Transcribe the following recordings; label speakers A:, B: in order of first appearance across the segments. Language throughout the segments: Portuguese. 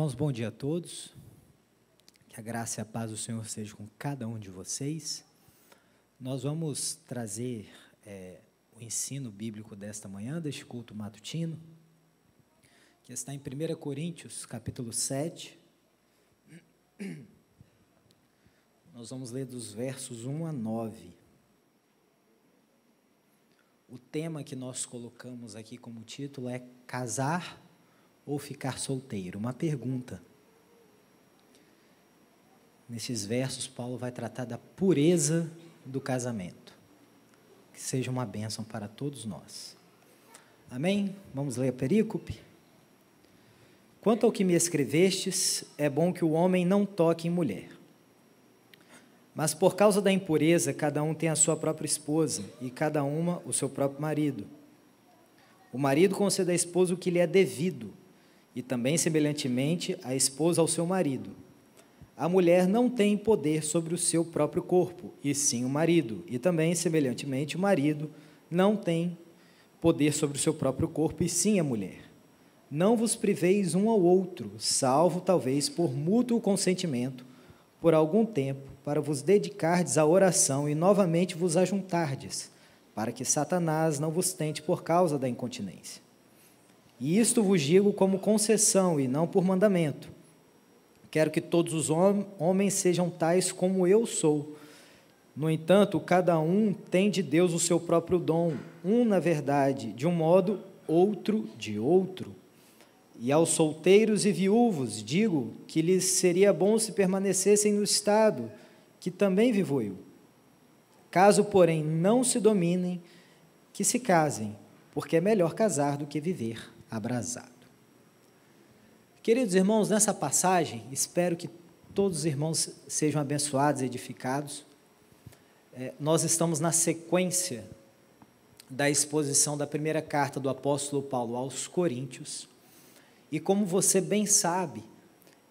A: Irmãos, bom dia a todos, que a graça e a paz do Senhor seja com cada um de vocês. Nós vamos trazer o ensino bíblico desta manhã, deste culto matutino, que está em 1 Coríntios, capítulo 7. Nós vamos ler dos versos 1 a 9. O tema que nós colocamos aqui como título é casar ou ficar solteiro? Uma pergunta. Nesses versos, Paulo vai tratar da pureza do casamento. Que seja uma bênção para todos nós. Amém? Vamos ler a perícope? Quanto ao que me escrevestes, é bom que o homem não toque em mulher. Mas por causa da impureza, cada um tem a sua própria esposa, e cada uma o seu próprio marido. O marido conceda à esposa o que lhe é devido, e também, semelhantemente, a esposa ao seu marido. A mulher não tem poder sobre o seu próprio corpo, e sim o marido. E também, semelhantemente, o marido não tem poder sobre o seu próprio corpo, e sim a mulher. Não vos priveis um ao outro, salvo, talvez, por mútuo consentimento, por algum tempo, para vos dedicardes à oração e novamente vos ajuntardes, para que Satanás não vos tente por causa da incontinência. E isto vos digo como concessão e não por mandamento. Quero que todos os homens sejam tais como eu sou. No entanto, cada um tem de Deus o seu próprio dom, um, na verdade, de um modo, outro de outro. E aos solteiros e viúvos digo que lhes seria bom se permanecessem no estado que também vivo eu. Caso, porém, não se dominem, que se casem, porque é melhor casar do que viver abrasado. Queridos irmãos, nessa passagem, espero que todos os irmãos sejam abençoados e edificados. Nós estamos na sequência da exposição da primeira carta do apóstolo Paulo aos Coríntios, e como você bem sabe,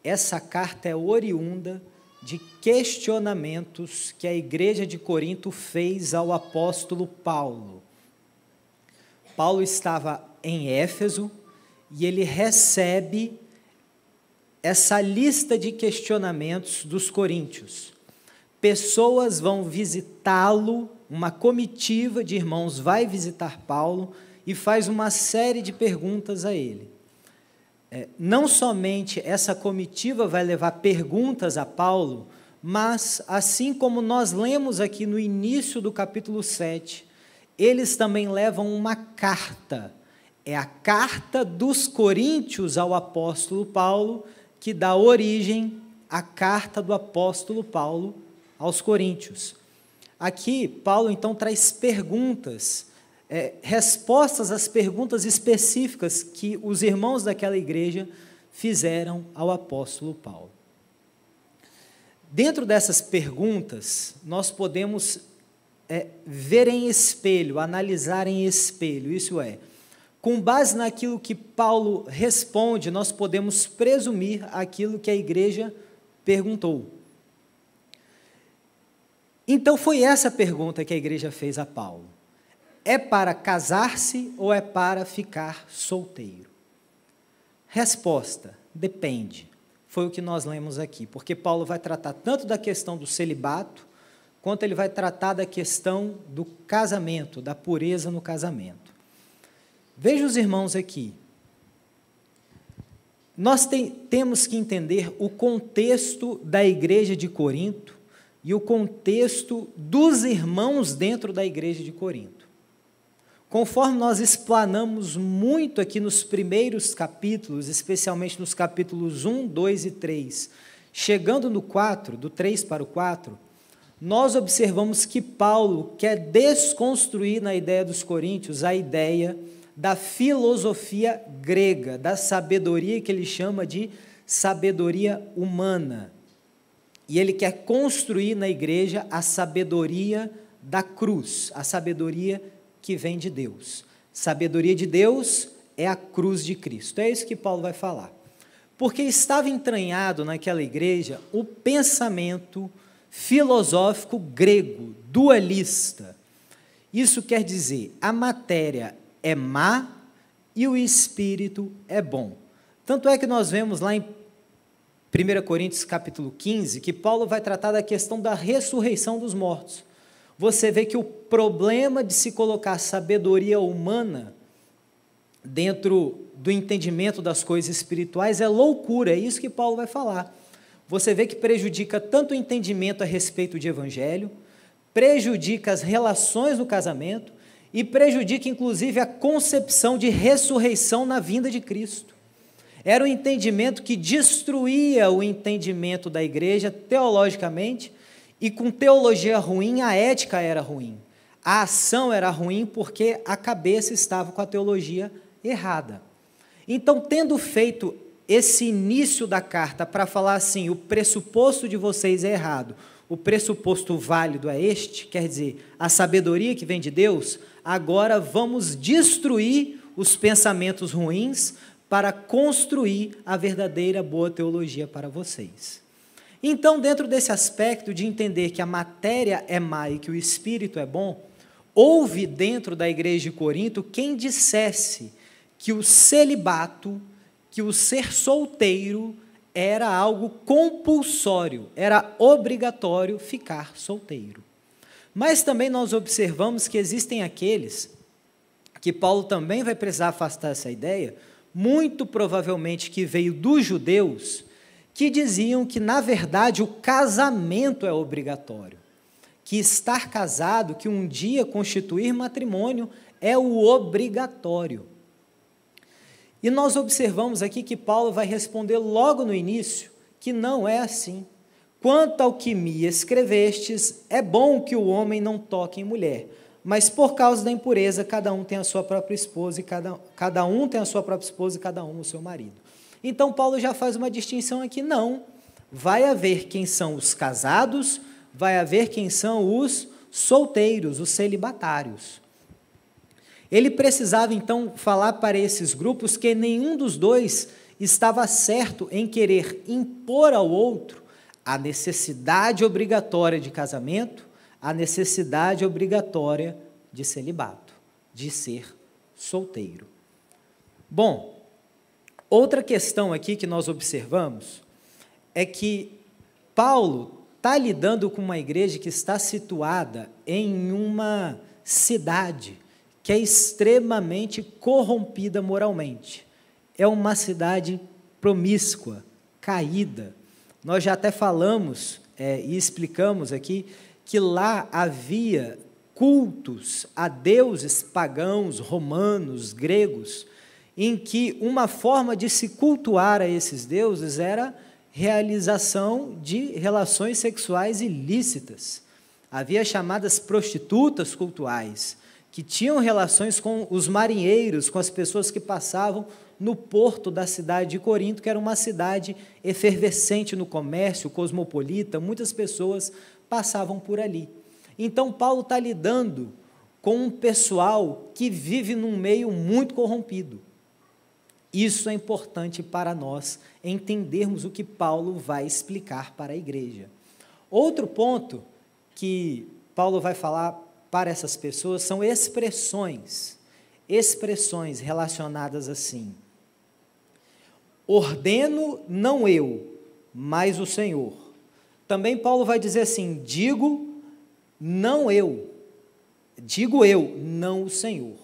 A: essa carta é oriunda de questionamentos que a igreja de Corinto fez ao apóstolo Paulo. Paulo estava em Éfeso e ele recebe essa lista de questionamentos dos coríntios. Pessoas vão visitá-lo, uma comitiva de irmãos vai visitar Paulo e faz uma série de perguntas a ele. Não somente essa comitiva vai levar perguntas a Paulo, mas, assim como nós lemos aqui no início do capítulo 7, eles também levam uma carta. É a carta dos coríntios ao apóstolo Paulo, que dá origem à carta do apóstolo Paulo aos coríntios. Aqui, Paulo, então, traz perguntas, respostas às perguntas específicas que os irmãos daquela igreja fizeram ao apóstolo Paulo. Dentro dessas perguntas, nós podemos ver em espelho, analisar em espelho, isso é, com base naquilo que Paulo responde, nós podemos presumir aquilo que a igreja perguntou. Então, foi essa pergunta que a igreja fez a Paulo. É para casar-se ou é para ficar solteiro? Resposta: depende. Foi o que nós lemos aqui, porque Paulo vai tratar tanto da questão do celibato, quanto ele vai tratar da questão do casamento, da pureza no casamento. Veja os irmãos aqui. Nós temos que entender o contexto da igreja de Corinto e o contexto dos irmãos dentro da igreja de Corinto. Conforme nós explanamos muito aqui nos primeiros capítulos, especialmente nos capítulos 1, 2 e 3, chegando no 4, do 3 para o 4, nós observamos que Paulo quer desconstruir na ideia dos coríntios a ideia da filosofia grega, da sabedoria que ele chama de sabedoria humana. E ele quer construir na igreja a sabedoria da cruz, a sabedoria que vem de Deus. Sabedoria de Deus é a cruz de Cristo. É isso que Paulo vai falar. Porque estava entranhado naquela igreja o pensamento filosófico grego, dualista. Isso quer dizer, a matéria é má e o espírito é bom. Tanto é que nós vemos lá em 1 Coríntios capítulo 15, que Paulo vai tratar da questão da ressurreição dos mortos. Você vê que o problema de se colocar sabedoria humana dentro do entendimento das coisas espirituais é loucura, é isso que Paulo vai falar. Você vê que prejudica tanto o entendimento a respeito de evangelho, prejudica as relações no casamento e prejudica inclusive a concepção de ressurreição na vinda de Cristo. Era um entendimento que destruía o entendimento da igreja teologicamente, e com teologia ruim, a ética era ruim. A ação era ruim porque a cabeça estava com a teologia errada. Então, tendo feito esse início da carta para falar assim, o pressuposto de vocês é errado, o pressuposto válido é este, quer dizer, a sabedoria que vem de Deus, agora vamos destruir os pensamentos ruins para construir a verdadeira boa teologia para vocês. Então, dentro desse aspecto de entender que a matéria é má e que o espírito é bom, houve dentro da igreja de Corinto quem dissesse que o celibato, que o ser solteiro era algo compulsório, era obrigatório ficar solteiro. Mas também nós observamos que existem aqueles, que Paulo também vai precisar afastar essa ideia, muito provavelmente que veio dos judeus, que diziam que, na verdade, o casamento é obrigatório, que estar casado, que um dia constituir matrimônio, é o obrigatório. E nós observamos aqui que Paulo vai responder logo no início que não é assim. Quanto ao que me escrevestes, é bom que o homem não toque em mulher, mas por causa da impureza, cada um tem a sua própria esposa, e cada um tem a sua própria esposa e cada um o seu marido. Então, Paulo já faz uma distinção aqui, não. Vai haver quem são os casados, vai haver quem são os solteiros, os celibatários. Ele precisava, então, falar para esses grupos que nenhum dos dois estava certo em querer impor ao outro a necessidade obrigatória de casamento, a necessidade obrigatória de celibato, de ser solteiro. Bom, outra questão aqui que nós observamos é que Paulo está lidando com uma igreja que está situada em uma cidade que é extremamente corrompida moralmente. É uma cidade promíscua, caída. Nós já até falamos e explicamos aqui que lá havia cultos a deuses pagãos, romanos, gregos, em que uma forma de se cultuar a esses deuses era realização de relações sexuais ilícitas. Havia chamadas prostitutas cultuais, que tinham relações com os marinheiros, com as pessoas que passavam no porto da cidade de Corinto, que era uma cidade efervescente no comércio, cosmopolita, muitas pessoas passavam por ali. Então, Paulo está lidando com um pessoal que vive num meio muito corrompido. Isso é importante para nós entendermos o que Paulo vai explicar para a igreja. Outro ponto que Paulo vai falar para essas pessoas são expressões relacionadas assim. Ordeno não eu, mas o Senhor. Também Paulo vai dizer assim, digo não eu, não o Senhor.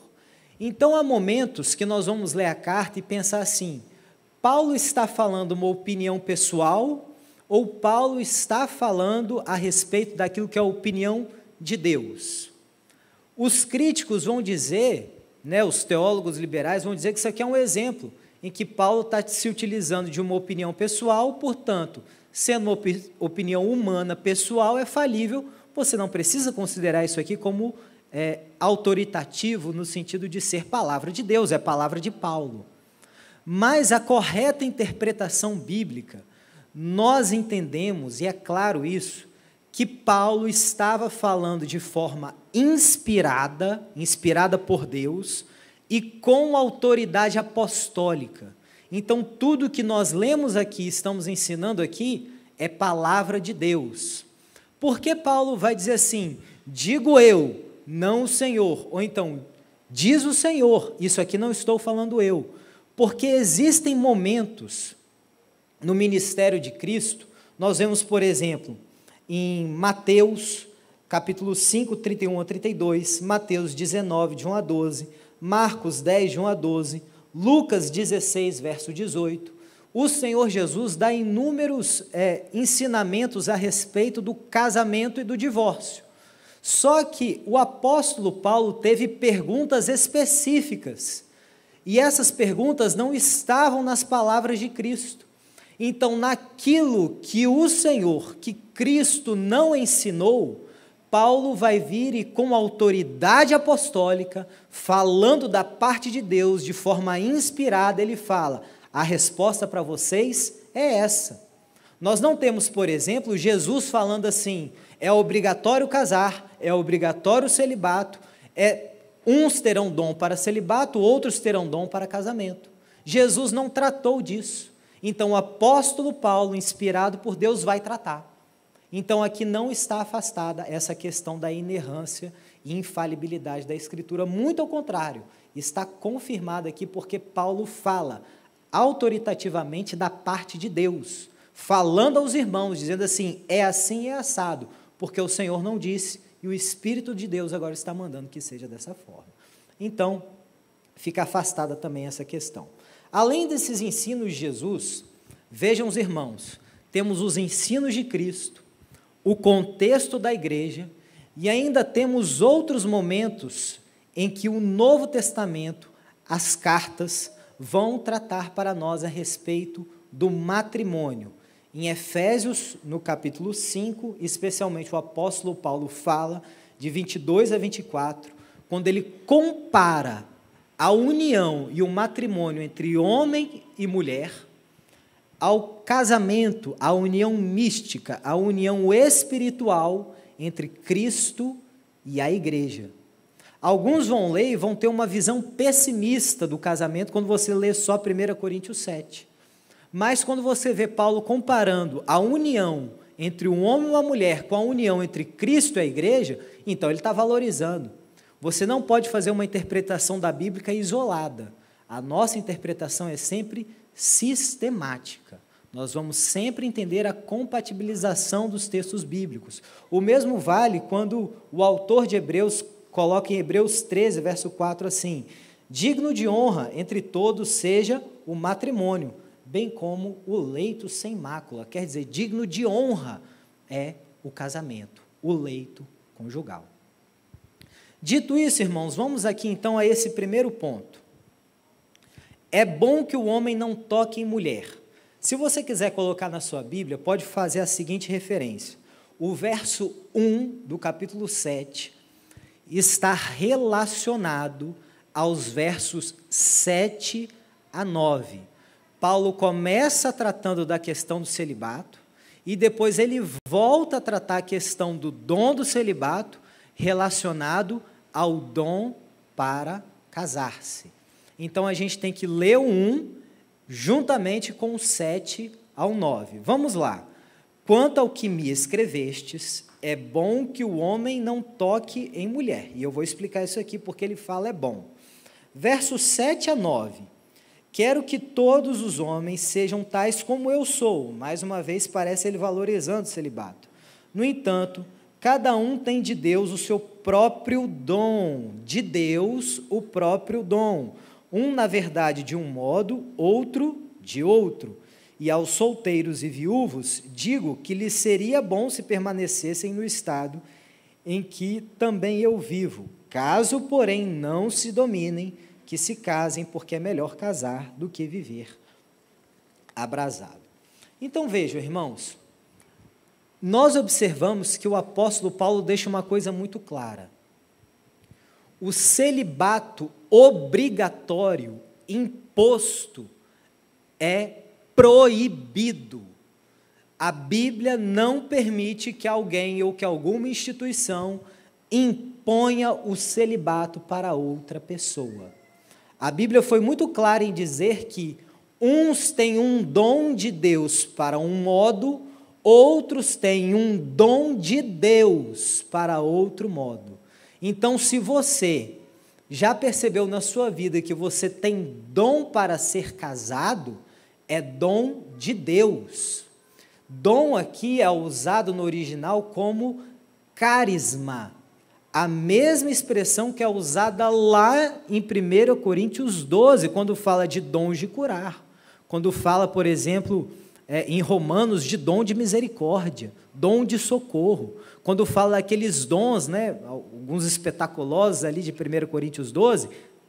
A: Então, há momentos que nós vamos ler a carta e pensar assim, Paulo está falando uma opinião pessoal ou Paulo está falando a respeito daquilo que é a opinião de Deus? Os críticos vão dizer, os teólogos liberais vão dizer que isso aqui é um exemplo em que Paulo está se utilizando de uma opinião pessoal, portanto, sendo uma opinião humana pessoal, é falível, você não precisa considerar isso aqui como autoritativo no sentido de ser palavra de Deus, é palavra de Paulo. Mas a correta interpretação bíblica, nós entendemos, e é claro isso, que Paulo estava falando de forma inspirada por Deus e com autoridade apostólica. Então, tudo que nós lemos aqui, estamos ensinando aqui, é palavra de Deus. Por que Paulo vai dizer assim, digo eu, não o Senhor, ou então, diz o Senhor, isso aqui não estou falando eu, porque existem momentos no ministério de Cristo, nós vemos, por exemplo, em Mateus, capítulo 5, 31 a 32, Mateus 19, de 1 a 12, Marcos 10, de 1 a 12, Lucas 16, verso 18, o Senhor Jesus dá inúmeros ensinamentos a respeito do casamento e do divórcio. Só que o apóstolo Paulo teve perguntas específicas, e essas perguntas não estavam nas palavras de Cristo. Então, naquilo que o Senhor, que Cristo não ensinou, Paulo vai vir e, com autoridade apostólica, falando da parte de Deus, de forma inspirada, ele fala: a resposta para vocês é essa. Nós não temos, por exemplo, Jesus falando assim: é obrigatório casar, é obrigatório o celibato, uns terão dom para celibato, outros terão dom para casamento. Jesus não tratou disso. Então, o apóstolo Paulo, inspirado por Deus, vai tratar. Então, aqui não está afastada essa questão da inerrância e infalibilidade da Escritura. Muito ao contrário, está confirmada aqui porque Paulo fala autoritativamente da parte de Deus, falando aos irmãos, dizendo assim: é assim e é assado, porque o Senhor não disse e o Espírito de Deus agora está mandando que seja dessa forma. Então, fica afastada também essa questão. Além desses ensinos de Jesus, vejam os irmãos, temos os ensinos de Cristo, o contexto da igreja, e ainda temos outros momentos em que o Novo Testamento, as cartas, vão tratar para nós a respeito do matrimônio. Em Efésios, no capítulo 5, especialmente o apóstolo Paulo fala, de 22 a 24, quando ele compara a união e o matrimônio entre homem e mulher, ao casamento, a união mística, a união espiritual entre Cristo e a igreja. Alguns vão ler e vão ter uma visão pessimista do casamento quando você lê só 1 Coríntios 7. Mas quando você vê Paulo comparando a união entre um homem e uma mulher com a união entre Cristo e a igreja, então ele está valorizando. Você não pode fazer uma interpretação da Bíblia isolada. A nossa interpretação é sempre sistemática. Nós vamos sempre entender a compatibilização dos textos bíblicos. O mesmo vale quando o autor de Hebreus coloca em Hebreus 13, verso 4, assim: digno de honra entre todos seja o matrimônio, bem como o leito sem mácula. Quer dizer, digno de honra é o casamento, o leito conjugal. Dito isso, irmãos, vamos aqui então a esse primeiro ponto. É bom que o homem não toque em mulher. Se você quiser colocar na sua Bíblia, pode fazer a seguinte referência. O verso 1 do capítulo 7 está relacionado aos versos 7 a 9. Paulo começa tratando da questão do celibato e depois ele volta a tratar a questão do dom do celibato relacionado ao dom para casar-se. Então, a gente tem que ler o 1 juntamente com o 7 ao 9. Vamos lá. Quanto ao que me escrevestes, é bom que o homem não toque em mulher. E eu vou explicar isso aqui porque ele fala é bom. Versos 7 a 9. Quero que todos os homens sejam tais como eu sou. Mais uma vez, parece ele valorizando o celibato. No entanto, cada um tem de Deus o seu próprio dom. De Deus, o próprio dom. Um, na verdade, de um modo, outro de outro. E aos solteiros e viúvos, digo que lhes seria bom se permanecessem no estado em que também eu vivo. Caso, porém, não se dominem, que se casem, porque é melhor casar do que viver abrasado. Então, vejam, irmãos, nós observamos que o apóstolo Paulo deixa uma coisa muito clara. O celibato obrigatório, imposto, é proibido. A Bíblia não permite que alguém ou que alguma instituição imponha o celibato para outra pessoa. A Bíblia foi muito clara em dizer que uns têm um dom de Deus para um modo, outros têm um dom de Deus para outro modo. Então, se você já percebeu na sua vida que você tem dom para ser casado, é dom de Deus. Dom aqui é usado no original como carisma, a mesma expressão que é usada lá em 1 Coríntios 12, quando fala de dons de curar, quando fala, por exemplo, em Romanos, de dom de misericórdia, dom de socorro, quando fala aqueles dons, né, alguns espetaculosos ali de 1 Coríntios 12,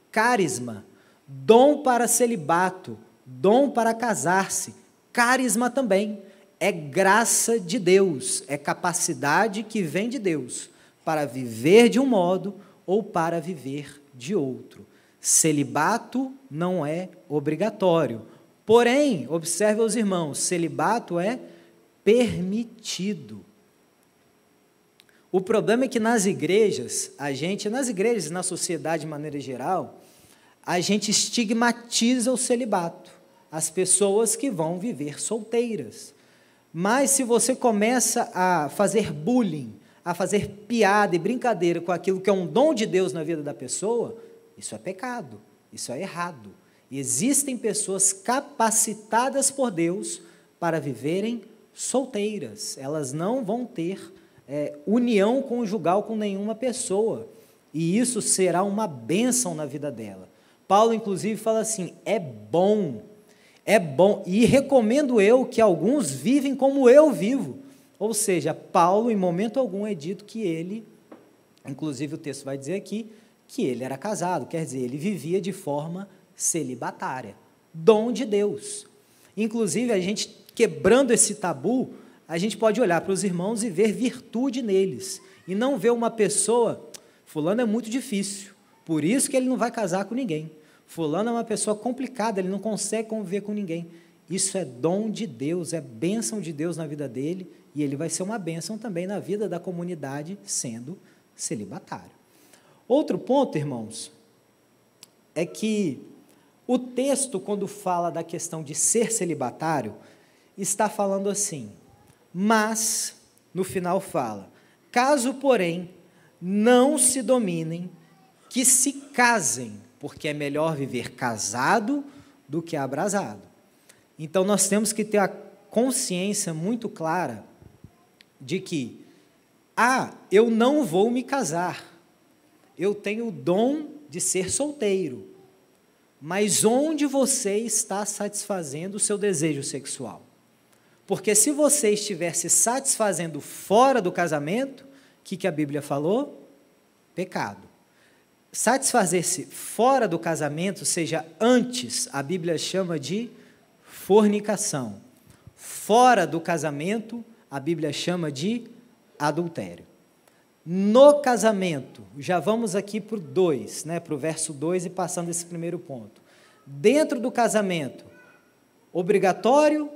A: carisma, dom para celibato, dom para casar-se, carisma também, é graça de Deus, é capacidade que vem de Deus para viver de um modo ou para viver de outro. Celibato não é obrigatório, porém, observe os irmãos, celibato é permitido. O problema é que nas igrejas e na sociedade de maneira geral, a gente estigmatiza o celibato, as pessoas que vão viver solteiras. Mas se você começa a fazer bullying, a fazer piada e brincadeira com aquilo que é um dom de Deus na vida da pessoa, isso é pecado, isso é errado. E existem pessoas capacitadas por Deus para viverem solteiras, elas não vão ter união conjugal com nenhuma pessoa, e isso será uma bênção na vida dela. Paulo, inclusive, fala assim, é bom, e recomendo eu que alguns vivem como eu vivo, ou seja, Paulo, em momento algum, é dito que ele, inclusive o texto vai dizer aqui, que ele era casado, quer dizer, ele vivia de forma celibatária, dom de Deus. Inclusive, a gente, quebrando esse tabu, a gente pode olhar para os irmãos e ver virtude neles, e não ver uma pessoa, fulano é muito difícil, por isso que ele não vai casar com ninguém, fulano é uma pessoa complicada, ele não consegue conviver com ninguém. Isso é dom de Deus, é bênção de Deus na vida dele, e ele vai ser uma bênção também na vida da comunidade, sendo celibatário. Outro ponto, irmãos, é que o texto, quando fala da questão de ser celibatário, está falando assim, mas, no final fala, caso, porém, não se dominem, que se casem, porque é melhor viver casado do que abrasado. Então, nós temos que ter a consciência muito clara de que, eu não vou me casar, eu tenho o dom de ser solteiro, mas onde você está satisfazendo o seu desejo sexual? Porque se você estiver se satisfazendo fora do casamento, o que a Bíblia falou? Pecado. Satisfazer-se fora do casamento, seja antes, a Bíblia chama de fornicação. Fora do casamento, a Bíblia chama de adultério. No casamento, já vamos aqui para o 2, para o verso 2 e passando esse primeiro ponto. Dentro do casamento, obrigatório,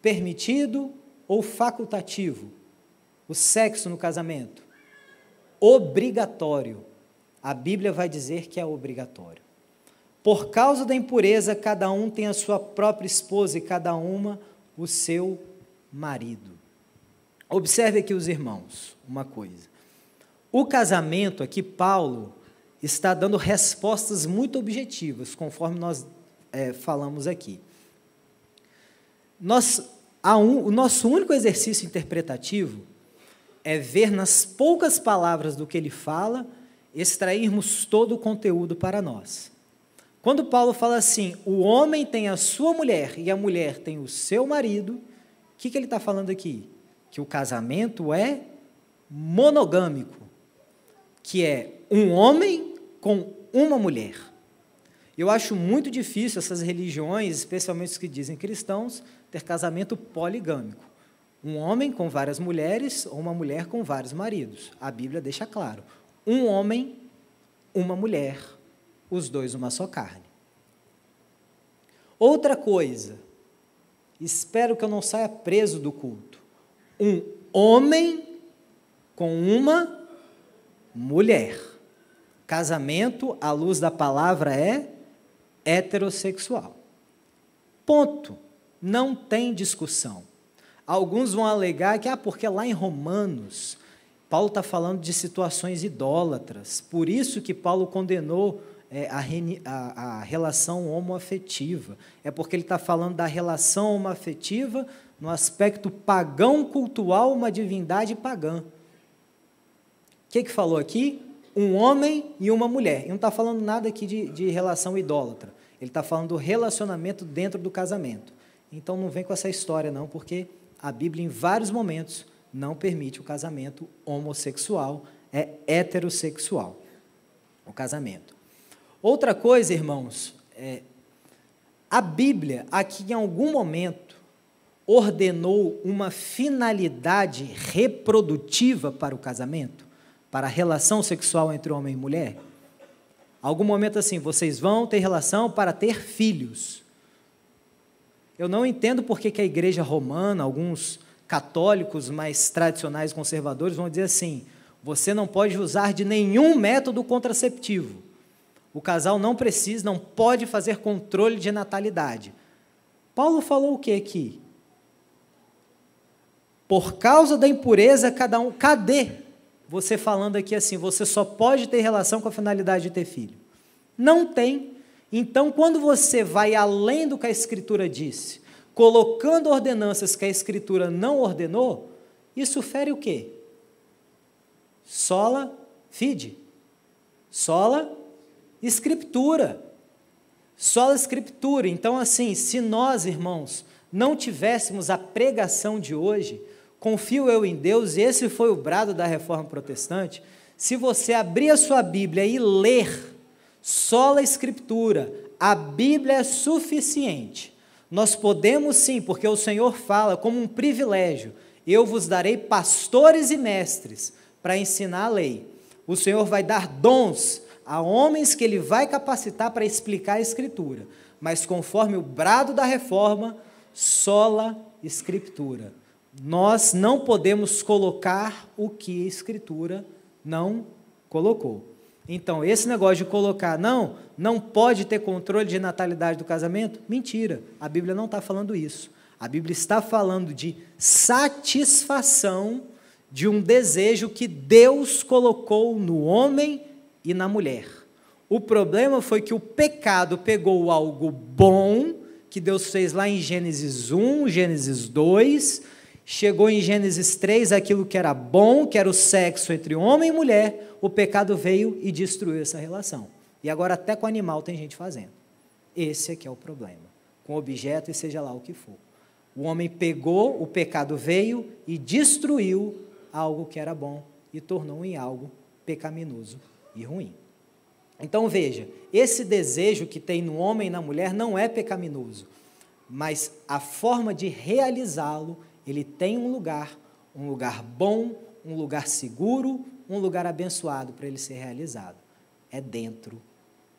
A: permitido ou facultativo? O sexo no casamento? Obrigatório. A Bíblia vai dizer que é obrigatório. Por causa da impureza, cada um tem a sua própria esposa e cada uma o seu marido. Observe aqui os irmãos, uma coisa. O casamento, aqui Paulo está dando respostas muito objetivas, conforme nós falamos aqui. O nosso único exercício interpretativo é ver nas poucas palavras do que ele fala, extrairmos todo o conteúdo para nós. Quando Paulo fala assim, o homem tem a sua mulher e a mulher tem o seu marido, o que ele está falando aqui? Que o casamento é monogâmico, que é um homem com uma mulher. Eu acho muito difícil essas religiões, especialmente os que dizem cristãos, ter casamento poligâmico. Um homem com várias mulheres ou uma mulher com vários maridos. A Bíblia deixa claro. Um homem, uma mulher, os dois uma só carne. Outra coisa, espero que eu não saia preso do culto. Um homem com uma mulher. Casamento, à luz da palavra, é heterossexual. Ponto. Não tem discussão. Alguns vão alegar que, porque lá em Romanos, Paulo está falando de situações idólatras, por isso que Paulo condenou a relação homoafetiva. É porque ele está falando da relação homoafetiva no aspecto pagão cultual, uma divindade pagã. O que falou aqui? Um homem e uma mulher. E não está falando nada aqui de relação idólatra. Ele está falando do relacionamento dentro do casamento. Então não vem com essa história não, porque a Bíblia em vários momentos não permite o casamento homossexual, é heterossexual o casamento. Outra coisa, irmãos, a Bíblia aqui em algum momento ordenou uma finalidade reprodutiva para o casamento, para a relação sexual entre homem e mulher? Algum momento assim, vocês vão ter relação para ter filhos. Eu não entendo porque que a igreja romana, alguns católicos mais tradicionais, conservadores, vão dizer assim, você não pode usar de nenhum método contraceptivo. O casal não precisa, não pode fazer controle de natalidade. Paulo falou o que aqui? Por causa da impureza, cada um... Cadê você falando aqui assim, você só pode ter relação com a finalidade de ter filho? Não tem. Então, quando você vai além do que a Escritura disse, colocando ordenanças que a Escritura não ordenou, isso fere o quê? Sola fide. Sola Escritura. Sola Escritura. Então, assim, se nós, irmãos, não tivéssemos a pregação de hoje, confio eu em Deus, e esse foi o brado da Reforma Protestante, se você abrir a sua Bíblia e ler sola Escritura, a Bíblia é suficiente. Nós podemos sim, porque o Senhor fala como um privilégio, eu vos darei pastores e mestres para ensinar a lei. O Senhor vai dar dons a homens que Ele vai capacitar para explicar a Escritura, mas conforme o brado da Reforma, sola Escritura. Nós não podemos colocar o que a Escritura não colocou. Então, esse negócio de colocar, não pode ter controle de natalidade do casamento, mentira, a Bíblia não está falando isso. A Bíblia está falando de satisfação de um desejo que Deus colocou no homem e na mulher. O problema foi que o pecado pegou algo bom, que Deus fez lá em Gênesis 1, Gênesis 2, chegou em Gênesis 3, aquilo que era bom, que era o sexo entre homem e mulher, o pecado veio e destruiu essa relação. E agora até com animal tem gente fazendo. Esse aqui é o problema, com objeto e seja lá o que for. O homem pegou, o pecado veio e destruiu algo que era bom e tornou em algo pecaminoso e ruim. Então veja, esse desejo que tem no homem e na mulher não é pecaminoso, mas a forma de realizá-lo, ele tem um lugar bom, um lugar seguro, um lugar abençoado para ele ser realizado. É dentro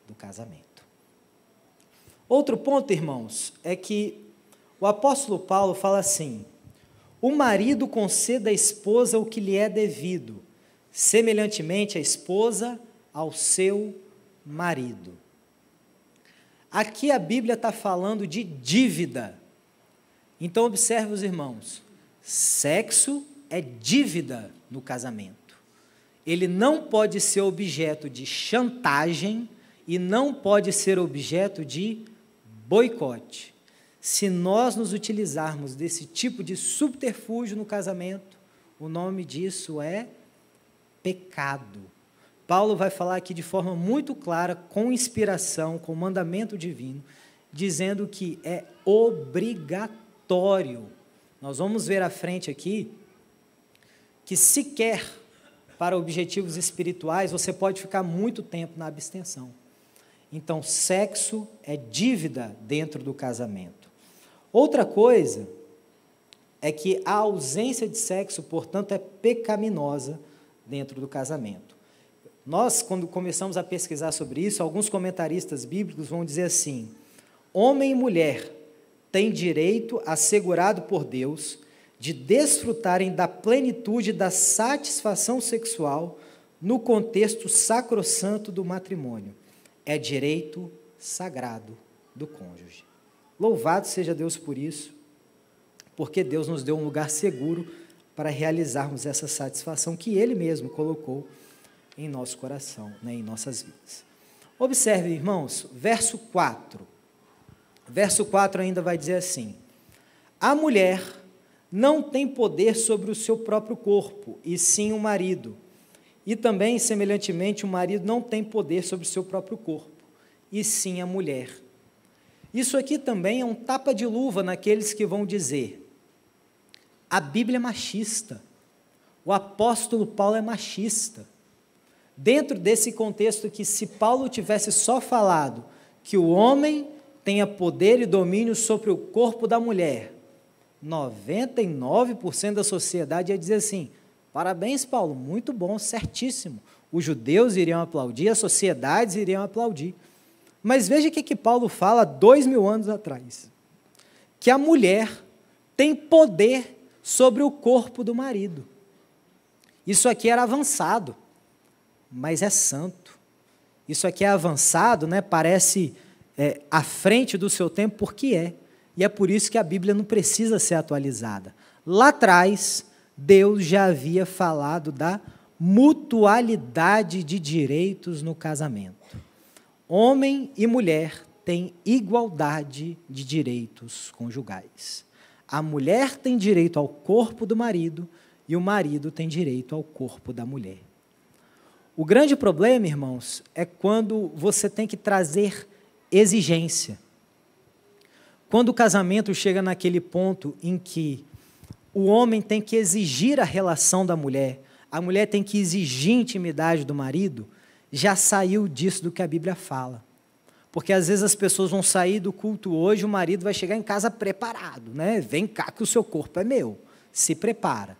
A: do casamento. Outro ponto, irmãos, é que o apóstolo Paulo fala assim, o marido conceda à esposa o que lhe é devido, semelhantemente a esposa ao seu marido. Aqui a Bíblia está falando de dívida. Então, observe os irmãos, sexo é dívida no casamento. Ele não pode ser objeto de chantagem e não pode ser objeto de boicote. Se nós nos utilizarmos desse tipo de subterfúgio no casamento, o nome disso é pecado. Paulo vai falar aqui de forma muito clara, com inspiração, com mandamento divino, dizendo que é obrigatório. Nós vamos ver à frente aqui que sequer para objetivos espirituais você pode ficar muito tempo na abstenção. Então, sexo é dívida dentro do casamento. Outra coisa é que a ausência de sexo, portanto, é pecaminosa dentro do casamento. Nós, quando começamos a pesquisar sobre isso, alguns comentaristas bíblicos vão dizer assim, homem e mulher têm direito assegurado por Deus de desfrutarem da plenitude da satisfação sexual no contexto sacrossanto do matrimônio. É direito sagrado do cônjuge. Louvado seja Deus por isso, porque Deus nos deu um lugar seguro para realizarmos essa satisfação que Ele mesmo colocou em nosso coração, em nossas vidas. Observe, irmãos, verso 4. Verso 4 ainda vai dizer assim: a mulher não tem poder sobre o seu próprio corpo, e sim o marido. E também, semelhantemente, o marido não tem poder sobre o seu próprio corpo, e sim a mulher. Isso aqui também é um tapa de luva naqueles que vão dizer: a Bíblia é machista, o apóstolo Paulo é machista. Dentro desse contexto que, se Paulo tivesse só falado que o homem tenha poder e domínio sobre o corpo da mulher, 99% da sociedade ia dizer assim: parabéns, Paulo, muito bom, certíssimo. Os judeus iriam aplaudir, as sociedades iriam aplaudir. Mas veja o que Paulo fala 2000 anos atrás: que a mulher tem poder sobre o corpo do marido. Isso aqui era avançado, mas é santo. Isso aqui é avançado, né? Parece à frente do seu tempo, porque é. E é por isso que a Bíblia não precisa ser atualizada. Lá atrás, Deus já havia falado da mutualidade de direitos no casamento. Homem e mulher têm igualdade de direitos conjugais. A mulher tem direito ao corpo do marido e o marido tem direito ao corpo da mulher. O grande problema, irmãos, é quando você tem que trazer exigência. Quando o casamento chega naquele ponto em que o homem tem que exigir a relação da mulher, a mulher tem que exigir intimidade do marido, já saiu disso do que a Bíblia fala. Porque às vezes as pessoas vão sair do culto hoje, o marido vai chegar em casa preparado, né? Vem cá que o seu corpo é meu, se prepara.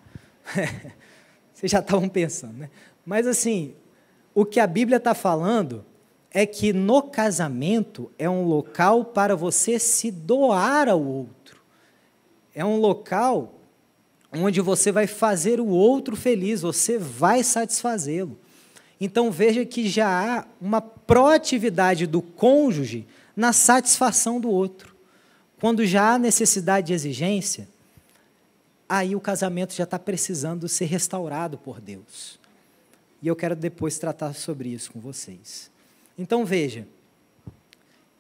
A: Vocês já estavam pensando, né? Mas assim, o que a Bíblia está falando é que no casamento é um local para você se doar ao outro. É um local onde você vai fazer o outro feliz, você vai satisfazê-lo. Então veja que já há uma proatividade do cônjuge na satisfação do outro. Quando já há necessidade de exigência, aí o casamento já está precisando ser restaurado por Deus. E eu quero depois tratar sobre isso com vocês. Então veja,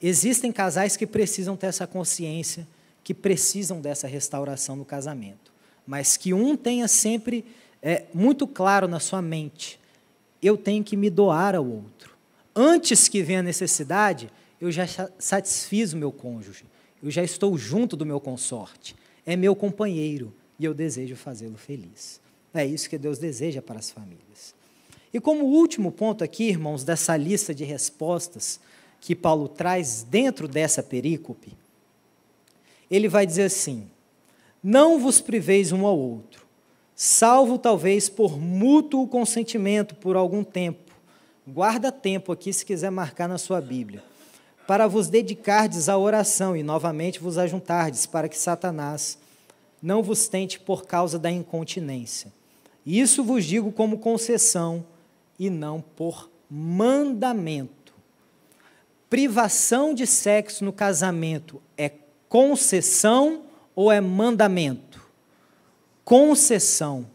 A: existem casais que precisam ter essa consciência, que precisam dessa restauração no casamento, mas que um tenha sempre muito claro na sua mente: eu tenho que me doar ao outro. Antes que venha a necessidade, eu já satisfiz o meu cônjuge, eu já estou junto do meu consorte, é meu companheiro e eu desejo fazê-lo feliz. É isso que Deus deseja para as famílias. E como último ponto aqui, irmãos, dessa lista de respostas que Paulo traz dentro dessa perícope, ele vai dizer assim: não vos priveis um ao outro, salvo talvez por mútuo consentimento por algum tempo. Guarda tempo aqui se quiser marcar na sua Bíblia. Para vos dedicardes à oração e novamente vos ajuntardes, para que Satanás não vos tente por causa da incontinência. Isso vos digo como concessão e não por mandamento. Privação de sexo no casamento é concessão ou é mandamento? Concessão.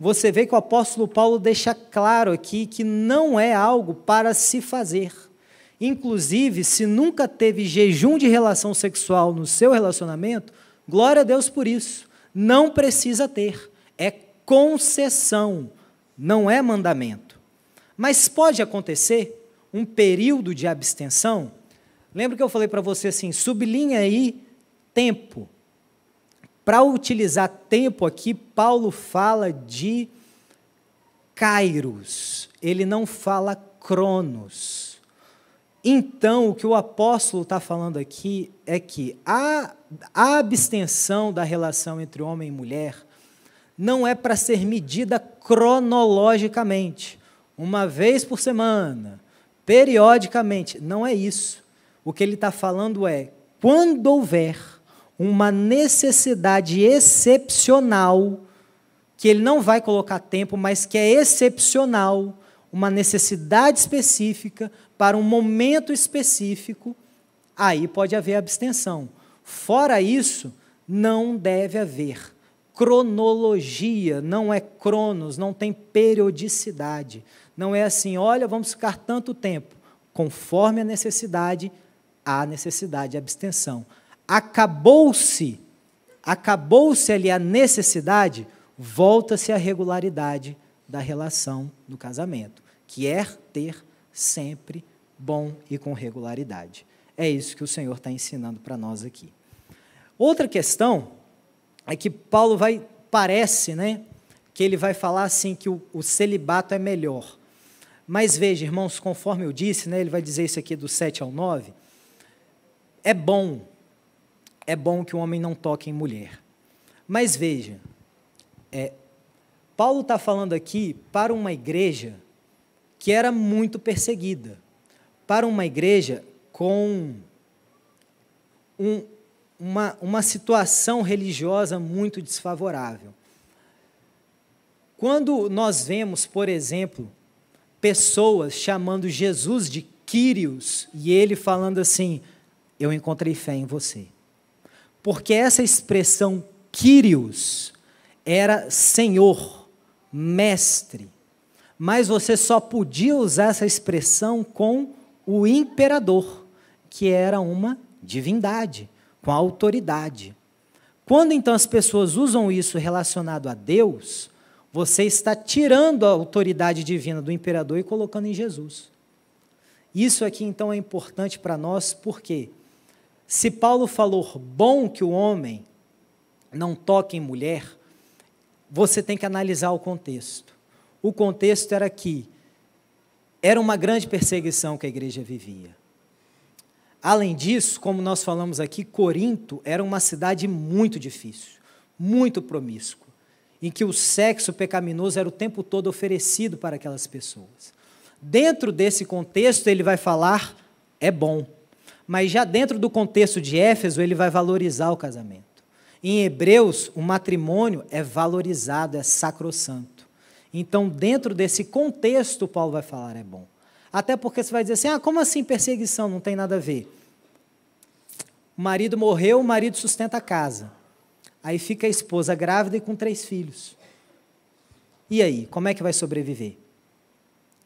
A: Você vê que o apóstolo Paulo deixa claro aqui que não é algo para se fazer. Inclusive, se nunca teve jejum de relação sexual no seu relacionamento, glória a Deus por isso. Não precisa ter. É concessão, não é mandamento. Mas pode acontecer um período de abstenção. Lembra que eu falei para você assim, sublinha aí tempo. Para utilizar tempo aqui, Paulo fala de kairos, ele não fala cronos. Então, o que o apóstolo está falando aqui é que a abstenção da relação entre homem e mulher não é para ser medida cronologicamente, uma vez por semana, periodicamente, não é isso. O que ele está falando é, quando houver uma necessidade excepcional, que ele não vai colocar tempo, mas que é excepcional, uma necessidade específica, para um momento específico, aí pode haver abstenção. Fora isso, não deve haver cronologia, não é cronos, não tem periodicidade. Não é assim, olha, vamos ficar tanto tempo. conforme a necessidade, há necessidade de abstenção. Acabou-se ali a necessidade, volta-se à regularidade da relação do casamento, que é ter sempre bom e com regularidade. É isso que o Senhor está ensinando para nós aqui. Outra questão é que Paulo parece, né, que ele vai falar assim que o celibato é melhor. Mas veja, irmãos, conforme eu disse, né, ele vai dizer isso aqui do 7 ao 9, é bom que o homem não toque em mulher. Mas veja, Paulo está falando aqui para uma igreja que era muito perseguida, para uma igreja com uma situação religiosa muito desfavorável. Quando nós vemos, por exemplo, pessoas chamando Jesus de Quírios, e ele falando assim, eu encontrei fé em você. Porque essa expressão Quírios era Senhor, mestre, mas você só podia usar essa expressão com o imperador, que era uma divindade, com autoridade. Quando então as pessoas usam isso relacionado a Deus, você está tirando a autoridade divina do imperador e colocando em Jesus. Isso aqui então é importante para nós, porque se Paulo falou bom que o homem não toque em mulher, você tem que analisar o contexto. O contexto era que era uma grande perseguição que a igreja vivia. Além disso, como nós falamos aqui, Corinto era uma cidade muito difícil, muito promíscua, em que o sexo pecaminoso era o tempo todo oferecido para aquelas pessoas. Dentro desse contexto, ele vai falar, é bom. Mas já dentro do contexto de Éfeso, ele vai valorizar o casamento. Em Hebreus, o matrimônio é valorizado, é sacrossanto. Então, dentro desse contexto, Paulo vai falar, é bom. Até porque você vai dizer assim, como assim perseguição? Não tem nada a ver. O marido morreu, o marido sustenta a casa. Aí fica a esposa grávida e com 3 filhos. E aí, como é que vai sobreviver?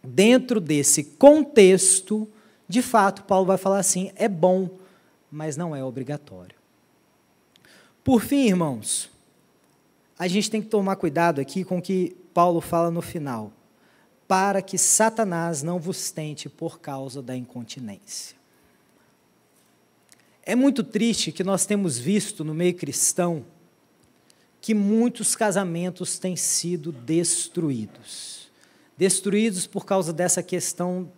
A: Dentro desse contexto, de fato, Paulo vai falar assim, é bom, mas não é obrigatório. Por fim, irmãos, a gente tem que tomar cuidado aqui com o que Paulo fala no final, para que Satanás não vos tente por causa da incontinência. É muito triste que nós temos visto no meio cristão que muitos casamentos têm sido destruídos. Destruídos por causa dessa questão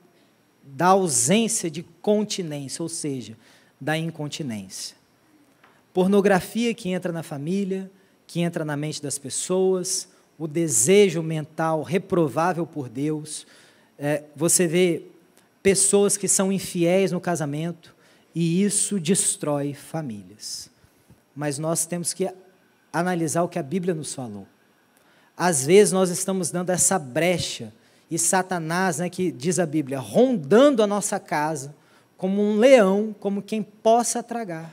A: da ausência de continência, ou seja, da incontinência. Pornografia que entra na família, que entra na mente das pessoas, o desejo mental reprovável por Deus. Você vê pessoas que são infiéis no casamento e isso destrói famílias. Mas nós temos que analisar o que a Bíblia nos falou. Às vezes nós estamos dando essa brecha e Satanás, que diz a Bíblia, rondando a nossa casa como um leão, como quem possa tragar.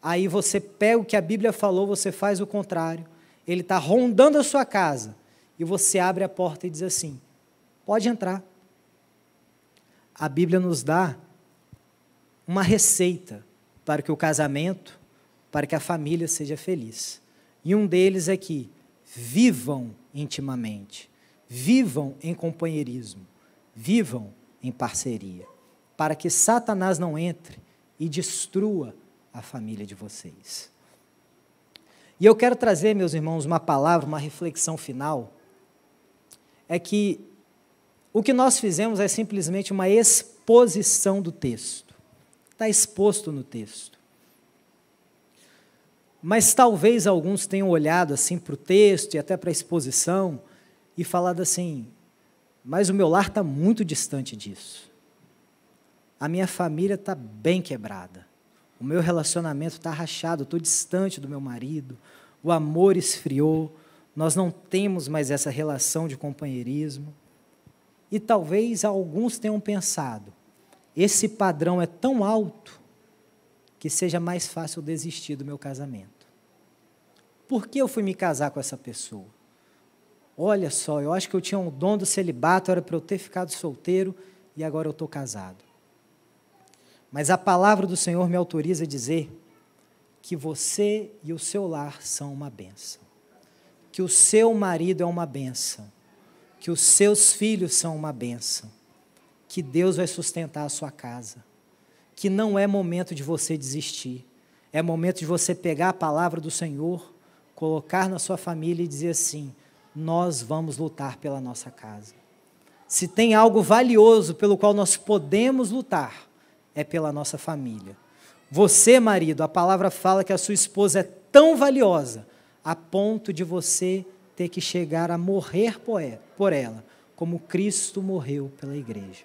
A: Aí você pega o que a Bíblia falou, você faz o contrário. Ele está rondando a sua casa e você abre a porta e diz assim, pode entrar. A Bíblia nos dá uma receita para que o casamento, para que a família seja feliz. E um deles é que vivam intimamente, vivam em companheirismo, vivam em parceria, para que Satanás não entre e destrua a família de vocês. E eu quero trazer, meus irmãos, uma palavra, uma reflexão final, é que o que nós fizemos é simplesmente uma exposição do texto. Está exposto no texto. Mas talvez alguns tenham olhado assim para o texto e até para a exposição e falado assim, mas o meu lar está muito distante disso. A minha família está bem quebrada. O meu relacionamento está rachado, estou distante do meu marido, o amor esfriou, nós não temos mais essa relação de companheirismo. E talvez alguns tenham pensado, esse padrão é tão alto que seja mais fácil desistir do meu casamento. Por que eu fui me casar com essa pessoa? Olha só, eu acho que eu tinha um dom do celibato, era para eu ter ficado solteiro e agora eu estou casado. Mas a palavra do Senhor me autoriza a dizer que você e o seu lar são uma bênção, que o seu marido é uma bênção, que os seus filhos são uma bênção, que Deus vai sustentar a sua casa, que não é momento de você desistir, é momento de você pegar a palavra do Senhor, colocar na sua família e dizer assim: nós vamos lutar pela nossa casa. Se tem algo valioso pelo qual nós podemos lutar, é pela nossa família. Você, marido, a palavra fala que a sua esposa é tão valiosa, a ponto de você ter que chegar a morrer por ela, como Cristo morreu pela igreja.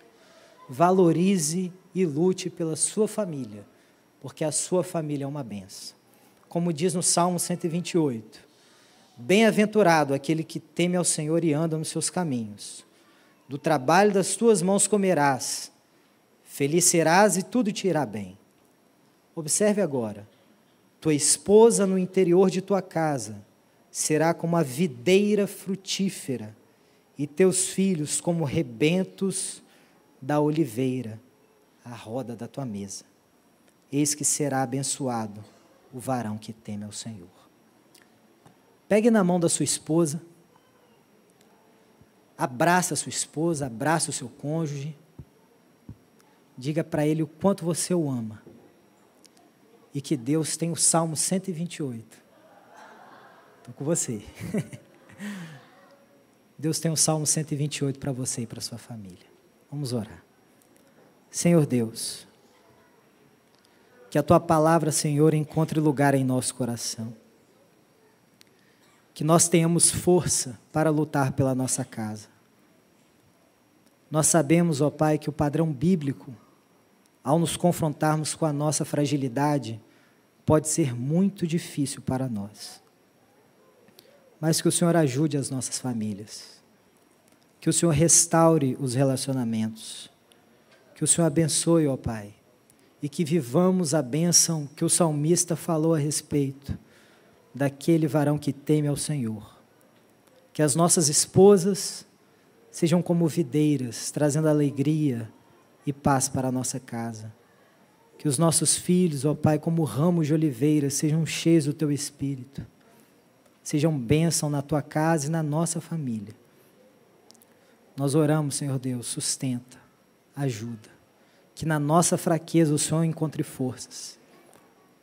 A: Valorize e lute pela sua família, porque a sua família é uma bênção. Como diz no Salmo 128, bem-aventurado aquele que teme ao Senhor e anda nos seus caminhos. Do trabalho das tuas mãos comerás, feliz serás e tudo te irá bem. Observe agora, tua esposa no interior de tua casa será como a videira frutífera, e teus filhos como rebentos da oliveira, à roda da tua mesa. Eis que será abençoado o varão que teme ao Senhor. Pegue na mão da sua esposa, abraça a sua esposa, abraça o seu cônjuge, diga para ele o quanto você o ama, e que Deus tem o Salmo 128. Estou com você. Deus tem o Salmo 128 para você e para sua família. Vamos orar. Senhor Deus, que a Tua palavra, Senhor, encontre lugar em nosso coração. Que nós tenhamos força para lutar pela nossa casa. Nós sabemos, ó Pai, que o padrão bíblico, ao nos confrontarmos com a nossa fragilidade, pode ser muito difícil para nós. Mas que o Senhor ajude as nossas famílias. Que o Senhor restaure os relacionamentos. Que o Senhor abençoe, ó Pai. E que vivamos a bênção que o salmista falou a respeito daquele varão que teme ao Senhor. Que as nossas esposas sejam como videiras, trazendo alegria e paz para a nossa casa. Que os nossos filhos, ó Pai, como ramos de oliveira, sejam cheios do Teu Espírito. Sejam bênção na Tua casa e na nossa família. Nós oramos, Senhor Deus, sustenta, ajuda. Que na nossa fraqueza o Senhor encontre forças.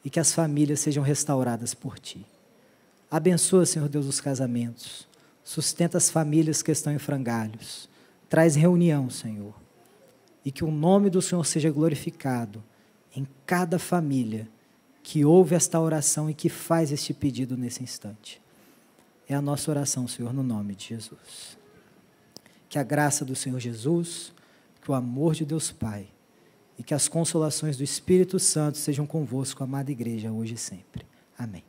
A: E que as famílias sejam restauradas por Ti. Abençoa, Senhor Deus, os casamentos. Sustenta as famílias que estão em frangalhos. Traz reunião, Senhor. E que o nome do Senhor seja glorificado em cada família que ouve esta oração e que faz este pedido nesse instante. É a nossa oração, Senhor, no nome de Jesus. Que a graça do Senhor Jesus, que o amor de Deus Pai e que as consolações do Espírito Santo sejam convosco, amada igreja, hoje e sempre. Amém.